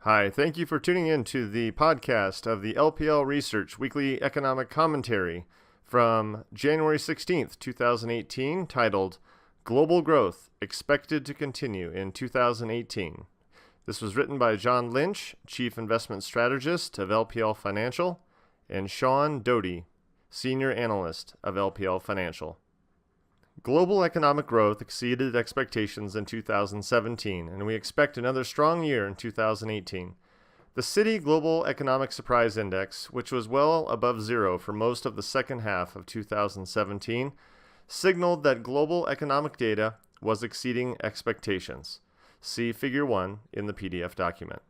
Hi, thank you for tuning in to the podcast of the LPL Research Weekly Economic Commentary from January 16th, 2018, titled Global Growth Expected to Continue in 2018. This was written by John Lynch, Chief Investment Strategist of LPL Financial, and Sean Doty, Senior Analyst of LPL Financial. Global economic growth exceeded expectations in 2017, and we expect another strong year in 2018. The Citi Global Economic Surprise Index, which was well above zero for most of the second half of 2017, signaled that global economic data was exceeding expectations. See Figure 1 in the PDF document.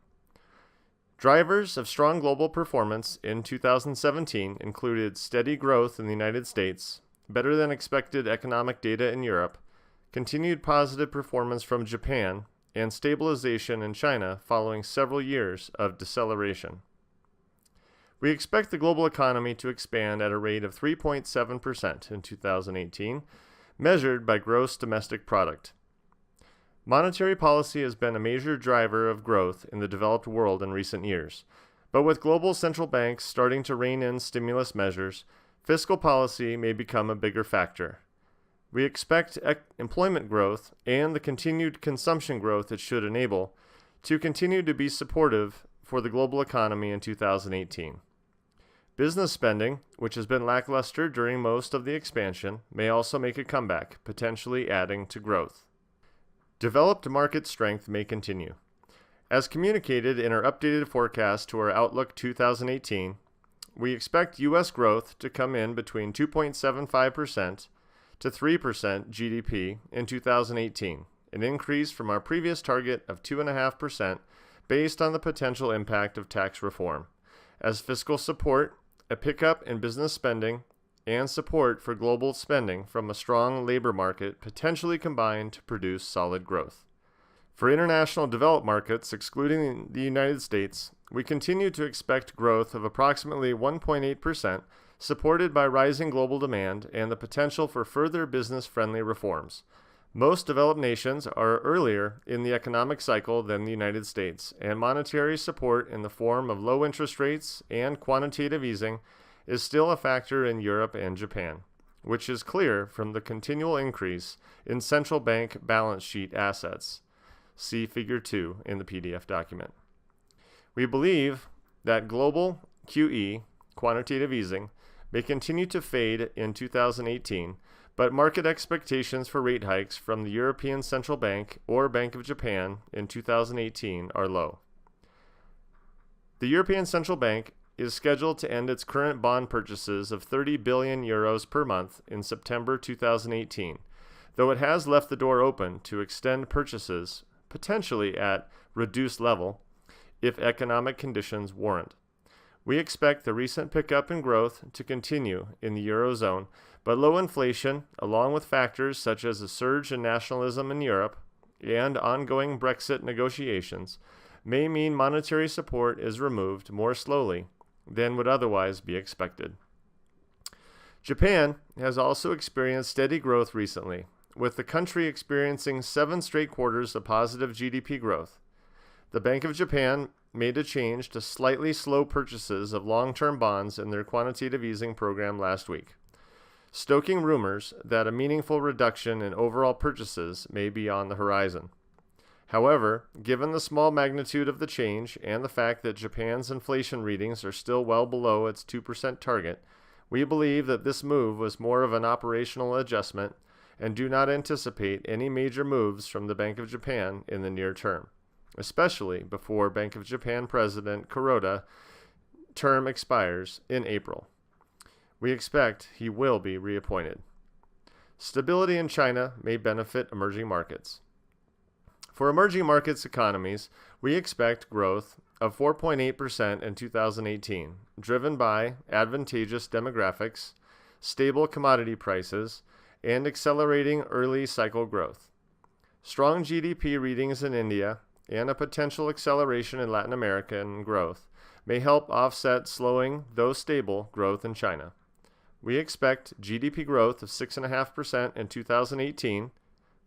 Drivers of strong global performance in 2017 included steady growth in the United States, better than expected economic data in Europe, continued positive performance from Japan, and stabilization in China following several years of deceleration. We expect the global economy to expand at a rate of 3.7% in 2018, measured by gross domestic product. Monetary policy has been a major driver of growth in the developed world in recent years, but with global central banks starting to rein in stimulus measures, fiscal policy may become a bigger factor. We expect employment growth and the continued consumption growth it should enable to continue to be supportive for the global economy in 2018. Business spending, which has been lackluster during most of the expansion, may also make a comeback, potentially adding to growth. Developed market strength may continue. As communicated in our updated forecast to our Outlook 2018, we expect U.S. growth to come in between 2.75% to 3% GDP in 2018, an increase from our previous target of 2.5% based on the potential impact of tax reform, as fiscal support, a pickup in business spending, and support for global spending from a strong labor market potentially combine to produce solid growth. For international developed markets, excluding the United States, we continue to expect growth of approximately 1.8%, supported by rising global demand and the potential for further business-friendly reforms. Most developed nations are earlier in the economic cycle than the United States, and monetary support in the form of low interest rates and quantitative easing is still a factor in Europe and Japan, which is clear from the continual increase in central bank balance sheet assets. See Figure 2 in the PDF document. We believe that global QE, quantitative easing, may continue to fade in 2018, but market expectations for rate hikes from the European Central Bank or Bank of Japan in 2018 are low. The European Central Bank is scheduled to end its current bond purchases of 30 billion euros per month in September 2018, though it has left the door open to extend purchases, potentially at reduced level, if economic conditions warrant. We expect the recent pickup in growth to continue in the Eurozone, but low inflation, along with factors such as a surge in nationalism in Europe and ongoing Brexit negotiations, may mean monetary support is removed more slowly than would otherwise be expected. Japan has also experienced steady growth recently, with the country experiencing 7 straight quarters of positive GDP growth. The Bank of Japan made a change to slightly slow purchases of long-term bonds in their quantitative easing program last week, stoking rumors that a meaningful reduction in overall purchases may be on the horizon. However, given the small magnitude of the change and the fact that Japan's inflation readings are still well below its 2% target, we believe that this move was more of an operational adjustment and do not anticipate any major moves from the Bank of Japan in the near term, especially before Bank of Japan President Kuroda's term expires in April. We expect he will be reappointed. Stability in China may benefit emerging markets. For emerging markets economies, we expect growth of 4.8% in 2018, driven by advantageous demographics, stable commodity prices, and accelerating early cycle growth. Strong GDP readings in India and a potential acceleration in Latin American growth may help offset slowing, though stable, growth in China. We expect GDP growth of 6.5% in 2018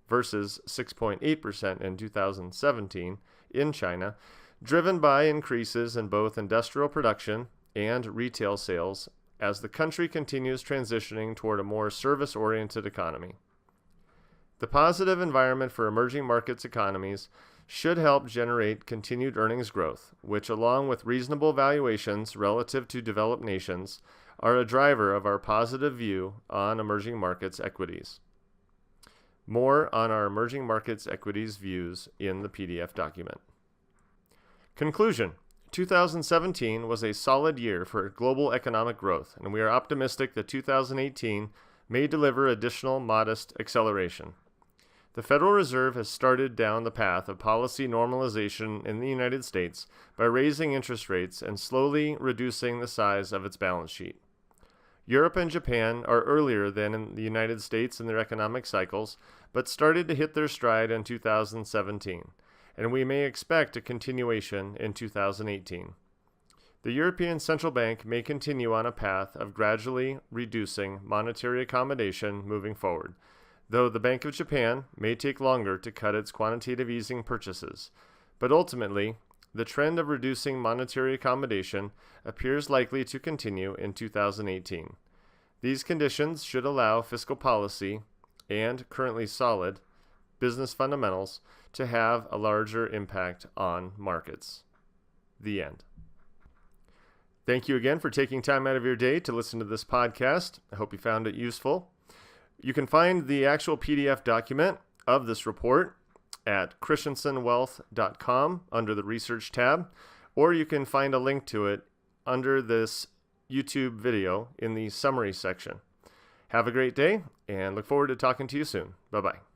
versus 6.8% in 2017 in China, driven by increases in both industrial production and retail sales as the country continues transitioning toward a more service-oriented economy. The positive environment for emerging markets economies should help generate continued earnings growth, which, along with reasonable valuations relative to developed nations, are a driver of our positive view on emerging markets equities. More on our emerging markets equities views in the PDF document. Conclusion: 2017 was a solid year for global economic growth, and we are optimistic that 2018 may deliver additional modest acceleration. The Federal Reserve has started down the path of policy normalization in the United States by raising interest rates and slowly reducing the size of its balance sheet. Europe and Japan are earlier than in the United States in their economic cycles, but started to hit their stride in 2017, and we may expect a continuation in 2018. The European Central Bank may continue on a path of gradually reducing monetary accommodation moving forward, though the Bank of Japan may take longer to cut its quantitative easing purchases. But ultimately, the trend of reducing monetary accommodation appears likely to continue in 2018. These conditions should allow fiscal policy and currently solid business fundamentals to have a larger impact on markets. The end. Thank you again for taking time out of your day to listen to this podcast. I hope you found it useful. You can find the actual PDF document of this report at christensenwealth.com under the Research tab, or you can find a link to it under this YouTube video in the summary section. Have a great day, and look forward to talking to you soon. Bye-bye.